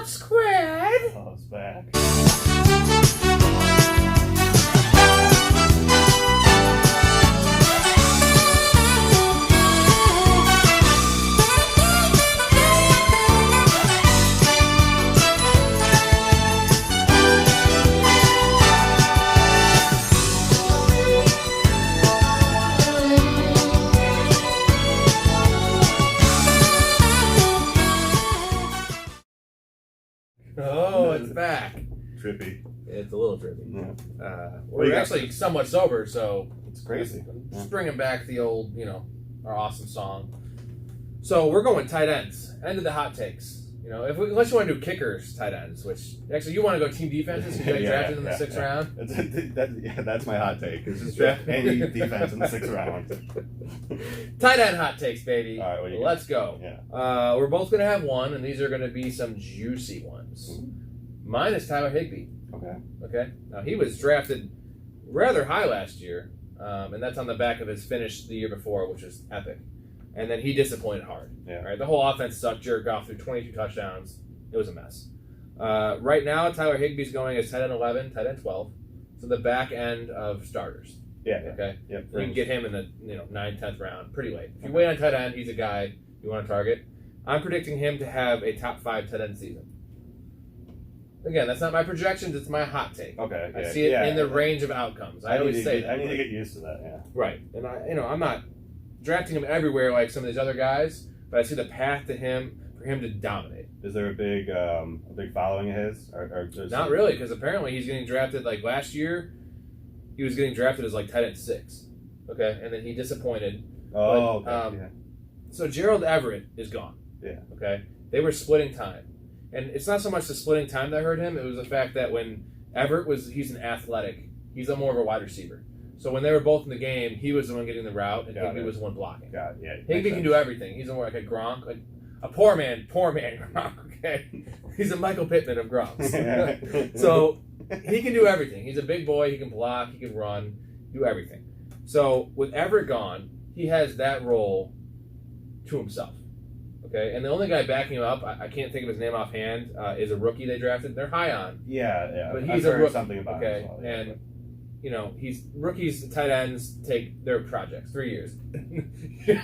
RobSquared. Oh, it's back. Oh, it's back. Trippy. It's a little trippy. Yeah. We're actually somewhat sober, so It's crazy. just bringing back the old, our awesome song. So we're going tight ends. End of the hot takes. Unless you want to do kickers, tight ends, which actually you want to go team defenses. You got drafted in the sixth round. That's my hot take. Is just draft any defense in the 6th round. Tight end hot takes, baby. All right, what do you Let's go. Yeah. We're both going to have one, and these are going to be some juicy ones. Mine is Tyler Higbee. Okay. Now, he was drafted rather high last year, and that's on the back of his finish the year before, which was epic. And then he disappointed hard. Yeah. Right? The whole offense sucked. Jared Goff threw 22 touchdowns. It was a mess. Right now, Tyler Higbee's going as tight end 11, tight end 12. So the back end of starters. Yeah. Okay. Yep. You can get him in the 9th, 10th round pretty late. If you wait on tight end, he's a guy you want to target. I'm predicting him to have a top 5 tight end season. Again, that's not my projections. It's my hot take. Okay. I see it in the range of outcomes. I always say that. I need to get used to that. Yeah. Right. And I'm not drafting him everywhere like some of these other guys, but I see the path to him for him to dominate. Is there a big following of his? Not really, because apparently he's getting drafted like last year. He was getting drafted as like tight end 6. Okay, and then he disappointed. Oh, but, okay. So Gerald Everett is gone. Yeah. Okay, they were splitting time, and it's not so much the splitting time that hurt him. It was the fact that when Everett he's an athletic. He's more of a wide receiver. So when they were both in the game, he was the one getting the route, and Higbee was the one blocking. Got it. Yeah. Higbee can do everything. He's more like a Gronk, like a poor man Gronk. Okay, he's a Michael Pittman of Gronks. So he can do everything. He's a big boy. He can block. He can run. Do everything. So with Everett gone, he has that role to himself. Okay, and the only guy backing him up, I can't think of his name offhand, is a rookie they drafted. They're high on. Yeah. But he's a rookie. Something about okay, him as well, yeah. And he's rookies, tight ends take their projects 3 years.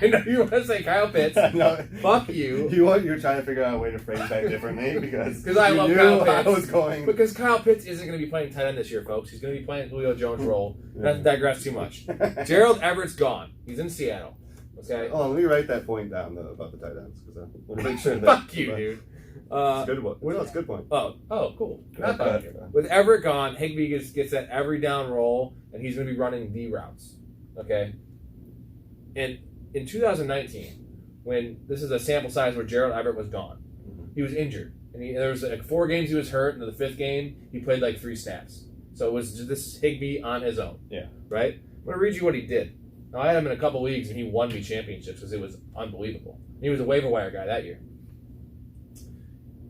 I know you want to say Kyle Pitts. No, fuck you. You're trying to figure out a way to phrase that differently because I love Kyle Pitts. I was going because Kyle Pitts isn't going to be playing tight end this year, folks. He's going to be playing Julio Jones' role. Not to digress too much. Gerald Everett's gone. He's in Seattle. Okay. Oh, let me write that point down though, about the tight ends because I want to make sure that. Fuck you, dude. It's a good one. Well, it's a good point. Oh, cool. Not bad. bad. With Everett gone, Higbee gets that every down role, and he's going to be running the routes. Okay? And in 2019, when this is a sample size where Gerald Everett was gone, he was injured. And there was like 4 games he was hurt, and in the 5th game, he played like 3 snaps. So it was just this Higbee on his own. Yeah. Right? I'm going to read you what he did. Now, I had him in a couple leagues, and he won me championships because it was unbelievable. He was a waiver wire guy that year.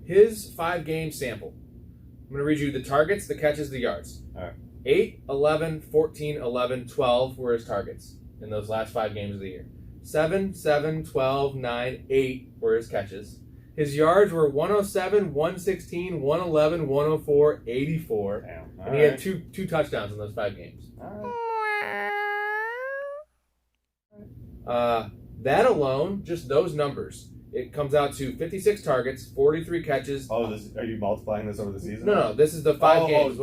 His 5-game sample. I'm going to read you the targets, the catches, the yards. All right. 8, 11, 14, 11, 12 were his targets in those last 5 games of the year. 7, 7, 12, 9, 8 were his catches. His yards were 107, 116, 111, 104, 84. Damn. And he had two touchdowns in those 5 games. All right. That alone, just those numbers, it comes out to 56 targets, 43 catches. Oh, are you multiplying this over the season? No, this is the 5 games.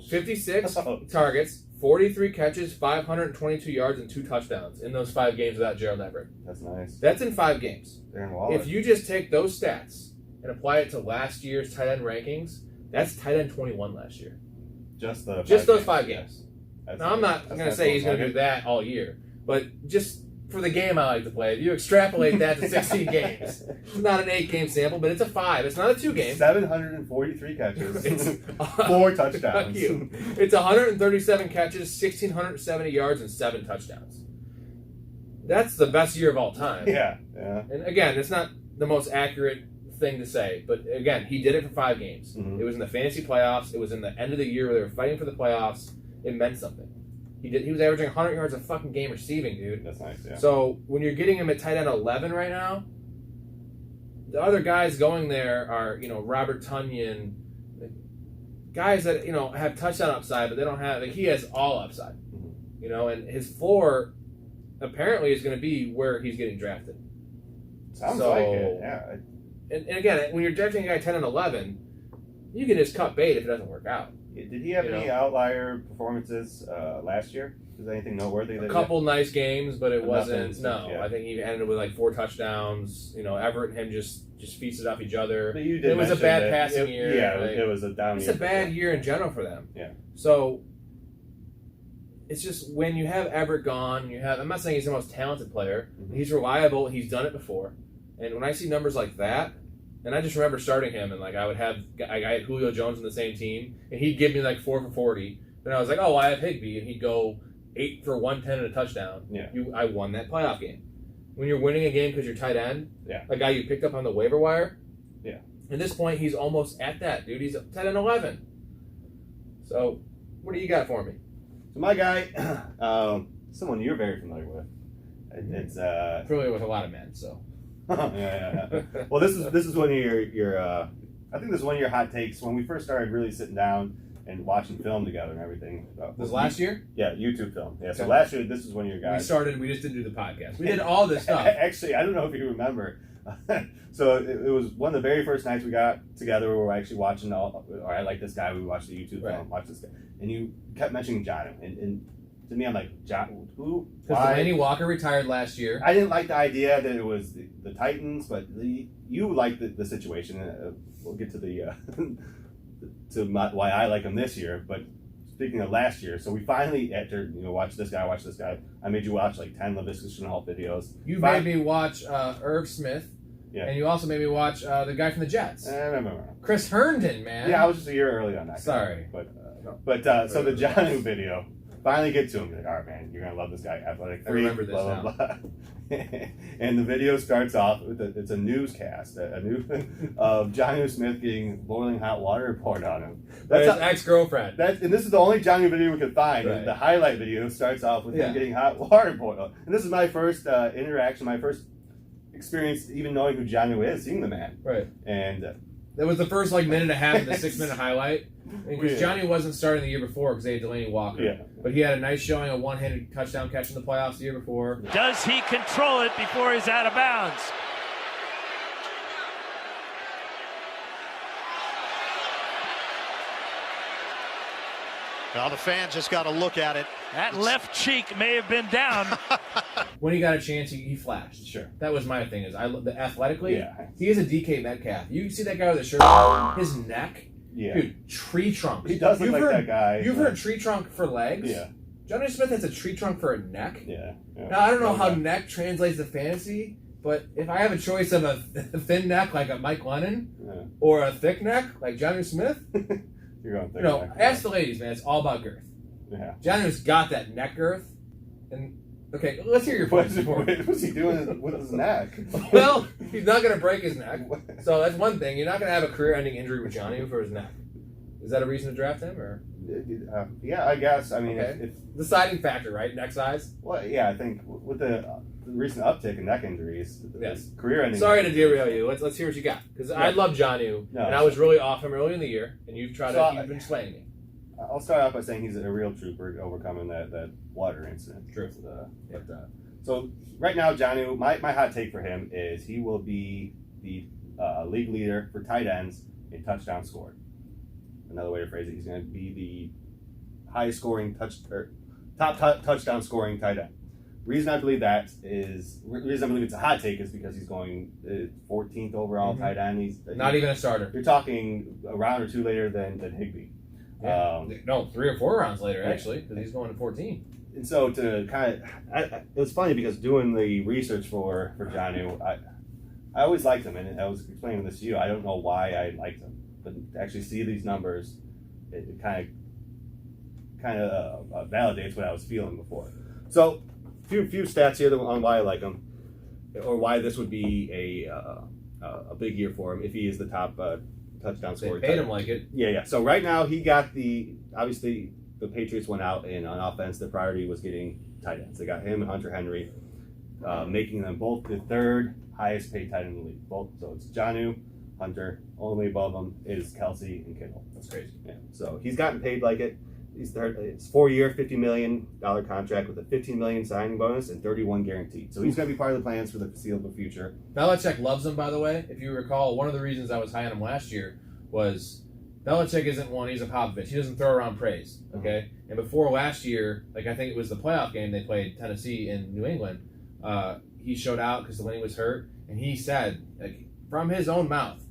56 targets, 43 catches, 522 yards, and 2 touchdowns in those 5 games without Gerald Everett. That's nice. That's in 5 games. Darren Waller. If you just take those stats and apply it to last year's tight end rankings, that's tight end 21 last year. Just those 5 games. Now, I'm not going to say he's going to do that all year, but just for the game I like to play, if you extrapolate that to 16 games, it's not an 8-game sample, but it's a 5. It's not a 2-game. 743 catches, it's 4 touchdowns. Fuck you. It's 137 catches, 1,670 yards, and 7 touchdowns. That's the best year of all time. Yeah. And again, it's not the most accurate thing to say, but again, he did it for 5 games. Mm-hmm. It was in the fantasy playoffs. It was in the end of the year where they were fighting for the playoffs. It meant something. He was averaging 100 yards a fucking game receiving, dude. That's nice, yeah. So when you're getting him at tight end 11 right now, the other guys going there are, Robert Tonyan, guys that, have touchdown upside, but they don't have, he has all upside, and his floor apparently is going to be where he's getting drafted. Sounds like it, yeah. And again, when you're drafting a guy 10 and 11, you can just cut bait if it doesn't work out. Did he have any outlier performances last year? Is there anything noteworthy? A couple nice games, but it wasn't. Yeah. I think he ended with like 4 touchdowns. Everett and him just feasted off each other. But you did. It was a bad passing year. Yeah, it was a down year. It's a bad year in general for them. Yeah. So it's just when you have Everett gone, I'm not saying he's the most talented player. Mm-hmm. He's reliable. He's done it before. And when I see numbers like that, and I just remember starting him, and like I had Julio Jones on the same team, and he'd give me like 4 for 40. Then I was like, I have Higbee, and he'd go 8 for 110 and a touchdown. Yeah. I won that playoff game. When you're winning a game because you're tight end, yeah, a guy you picked up on the waiver wire, yeah. At this point, he's almost at that, dude. He's 10 and 11. So, what do you got for me? So my guy, someone you're very familiar with. It's familiar with a lot of men, so. yeah. Well, this is one of your I think this is one of your hot takes when we first started really sitting down and watching film together and everything. Was last year? Yeah, YouTube film. Yeah, so Okay. last year this is one of your guys. We just didn't do the podcast. We did all this stuff. Actually, I don't know if you remember. So it was one of the very first nights we got together where we were actually watching I like this guy. We watched the YouTube film, watched this guy, and you kept mentioning Jonnu, and to me, I'm like, John, who? Because Delaney Walker retired last year. I didn't like the idea that it was the Titans, but you liked the situation. We'll get to the why I like him this year. But speaking of last year, so we finally, after watch this guy. I made you watch like 10 Lavisca Chenault videos. You made me watch Irv Smith. Yeah. And you also made me watch the guy from the Jets. No. Chris Herndon, man. Yeah, I was just a year early on that. Sorry. But so the Jonnu video. Finally get to him. You're like, all right, man, you're going to love this guy. Athletic freak, I remember this blah, blah, blah. And the video starts off with it's a newscast, of Jonnu Smith getting boiling hot water poured on him. That's his ex-girlfriend. And this is the only Jonnu video we could find. Right. The highlight video starts off with him getting hot water poured on. And this is my first interaction, my first experience even knowing who Jonnu is, seeing the man. Right. And that was the first minute and a half of the 6-minute highlight. Because Johnny wasn't starting the year before because they had Delaney Walker. Yeah. But he had a nice showing, a one-handed touchdown catch in the playoffs the year before. Does he control it before he's out of bounds? Well, the fans just got to look at it. That left cheek may have been down. When he got a chance, he flashed. Sure. That was my thing. Athletically, yeah. He is a DK Metcalf. You see that guy with the shirt on? His neck? Yeah. Dude, tree trunk. He does look like that guy. You've heard tree trunk for legs? Yeah. Jonnu Smith has a tree trunk for a neck? Yeah. Now, I don't know how neck translates to fantasy, but if I have a choice of a thin neck like a Mike Lennon or a thick neck like Jonnu Smith, you're going thick neck. Ask the ladies, man. It's all about girth. Yeah. Jonnu's got that neck girth. And okay, let's hear your points. What's he doing with his neck? Well, he's not going to break his neck. So that's one thing. You're not going to have a career-ending injury with Jonnu for his neck. Is that a reason to draft him, or? Yeah, I guess. I mean, if deciding factor, right? Neck size. Well, yeah, I think with the recent uptick in neck injuries, yes, career-ending. Sorry to derail you. Let's hear what you got, because I love Jonnu, and I was really off him early in the year, and you've been slaying me. I'll start out by saying he's a real trooper overcoming that water incident. True. So right now, Jonnu, my hot take for him is he will be the league leader for tight ends in touchdown scored. Another way to phrase it, he's going to be the highest scoring top touchdown scoring tight end. Reason I believe it's a hot take is because he's going 14th overall tight end. He's not even a starter. You're talking a round or two later than Higbee. Yeah. No, 3 or 4 rounds later actually, because he's going to 14. And so to kind of, it was funny because doing the research for Jonnu, I always liked him, and I was explaining this to you. I don't know why I liked him, but to actually see these numbers, it kind of validates what I was feeling before. So, few stats here on why I like him, or why this would be a big year for him if he is the top touchdown scorer. They paid him like it. Yeah. So right now he got obviously the Patriots went out, and on offense the priority was getting tight ends. They got him and Hunter Henry, making them both the third highest paid tight end in the league. Both, so it's Jonnu, Hunter. Only above him is Kelsey and Kittle. That's crazy. Yeah. So he's gotten paid like it. It's 4-year, $50 million contract with a $15 million signing bonus and 31 guaranteed. So he's going to be part of the plans for the foreseeable future. Belichick loves him, by the way. If you recall, one of the reasons I was high on him last year was Belichick isn't one. He's a Popovich. He doesn't throw around praise. Okay. And before last year, like I think it was the playoff game they played Tennessee in New England. He showed out because Delaney was hurt, and he said, like from his own mouth,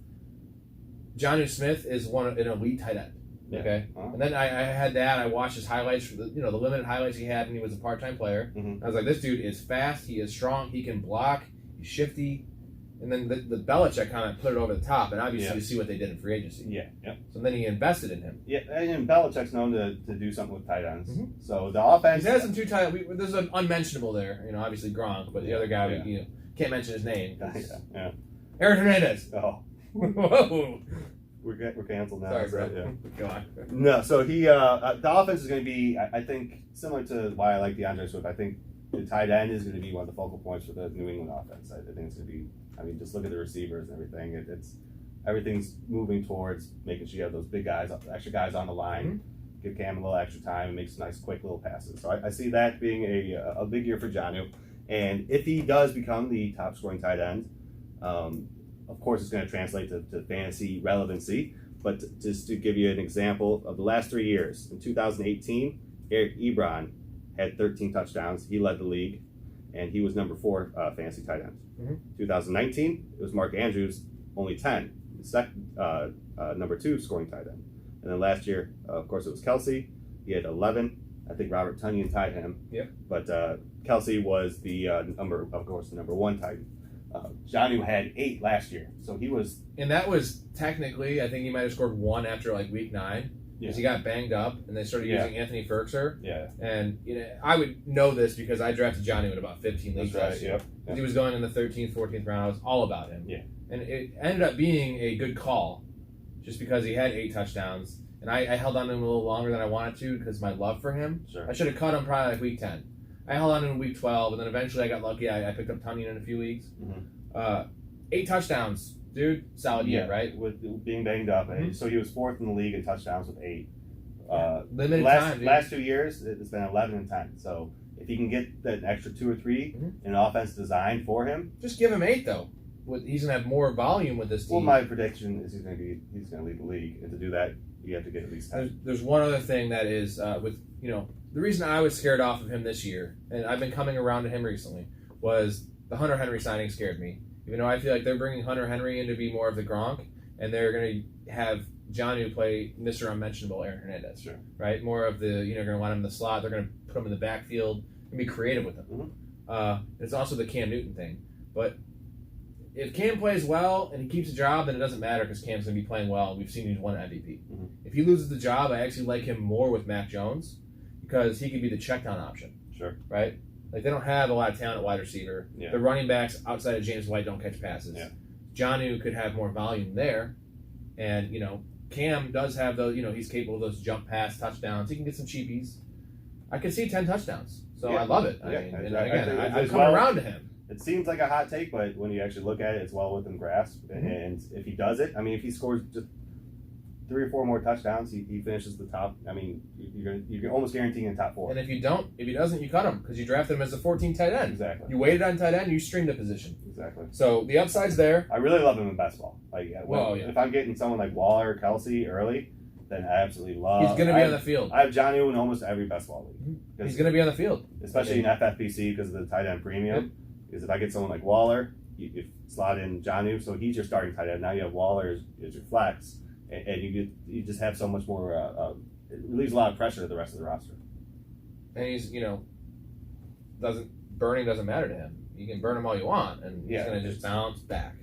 Jonnu Smith is an elite tight end. Yeah. Okay, and then I had that. I watched his highlights for the limited highlights he had when he was a part-time player. Mm-hmm. I was like, this dude is fast. He is strong. He can block. He's shifty. And then the Belichick kind of put it over the top, and obviously you see what they did in free agency. Yeah, yeah. So then he invested in him. Yeah, and Belichick's known to do something with tight ends. Mm-hmm. So the offense. He's had some 2 tight ends. There's an unmentionable there. Obviously Gronk, but the other guy we can't mention his name. Yeah. Aaron Hernandez. Oh. Whoa. We're canceled now. Sorry, bro. Yeah. Go on. No, so the offense is going to be, I think, similar to why I like DeAndre Swift. I think the tight end is going to be one of the focal points for the New England offense. I think it's going to be, just look at the receivers and everything. Everything's moving towards making sure you have those big guys, extra guys on the line, give Cam a little extra time and make some nice, quick little passes. So I see that being a big year for Jonnu. And if he does become the top scoring tight end, of course, it's going to translate to fantasy relevancy, but just to give you an example of the last 3 years, in 2018, Eric Ebron had 13 touchdowns. He led the league, and he was number 4 fantasy tight end. Mm-hmm. 2019, it was Mark Andrews, only 10, number 2 scoring tight end. And then last year, of course, it was Kelsey. He had 11. I think Robert Tonyan tied him. Yep. But Kelsey was the number 1 tight end. Jonnu had 8 last year, so he was. And that was technically, I think he might have scored 1 after like week 9 because he got banged up, and they started using Anthony Ferkser. Yeah. And I would know this because I drafted Jonnu in about 15 leagues last year. Yep. He was going in the 13th, 14th round. I was all about him. Yeah. And it ended up being a good call, just because he had 8 touchdowns, and I held on to him a little longer than I wanted to because of my love for him. Sure. I should have cut him probably like week 10. I held on to him in week 12, and then eventually I got lucky. I picked up Tonyan in a few leagues. Mm-hmm. 8 touchdowns, dude. Solid year, right? With being banged up. Mm-hmm. So he was 4th in the league in touchdowns with 8. Limited time, dude. Last 2 years, it's been 11 and 10. So if he can get that extra 2 or 3 in an offense designed for him. Just give him 8, though. He's going to have more volume with this team. Well, my prediction is he's going to lead the league. And to do that, you have to get at least 10. There's one other thing that is the reason I was scared off of him this year, and I've been coming around to him recently, was the Hunter Henry signing scared me. Even though I feel like they're bringing Hunter Henry in to be more of the Gronk, and they're going to have Jonnu play Mr. Unmentionable Aaron Hernandez. Sure. Right? More of the, going to line him in the slot. They're going to put him in the backfield and be creative with him. Mm-hmm. It's also the Cam Newton thing. But if Cam plays well and he keeps a job, then it doesn't matter because Cam's going to be playing well. We've seen he's won MVP. Mm-hmm. If he loses the job, I actually like him more with Mac Jones because he could be the check-down option. Sure. Right? Like, they don't have a lot of talent at wide receiver. Yeah. The running backs outside of James White don't catch passes. Yeah. Jonnu could have more volume there. And, Cam does have those, he's capable of those jump pass touchdowns. He can get some cheapies. I could see 10 touchdowns. So I love it. I've come around to him. It seems like a hot take, but when you actually look at it, it's well within grasp. Mm-hmm. And if he does it, if he scores just 3 or 4 more touchdowns, he finishes the top. You're almost guaranteeing the top 4. And if he doesn't, you cut him because you drafted him as a 14 tight end. Exactly. You waited on tight end, you streamed the position. Exactly. So the upside's there. I really love him in best ball. If I'm getting someone like Waller or Kelsey early, then I absolutely love. He's going to be on the field. I have Jonnu in almost every best ball league. Mm-hmm. He's going to be on the field, especially in FFPC because of the tight end premium. Yep. Because if I get someone like Waller, you slot in Jonnu, so he's your starting tight end. Now you have Waller as your flex. And you just have so much more. It relieves a lot of pressure to the rest of the roster. And he's burning doesn't matter to him. You can burn him all you want, and he's going to just bounce back.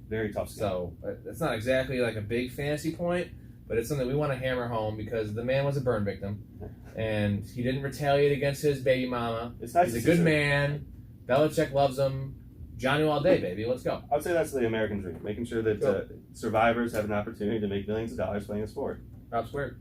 Very tough. So it's not exactly like a big fantasy point, but it's something we want to hammer home because the man was a burn victim, and he didn't retaliate against his baby mama. It's nice. He's a good man. Belichick loves him. Jonnu all day, baby. Let's go. I would say that's the American dream, making sure that survivors have an opportunity to make millions of dollars playing a sport. RobSquared.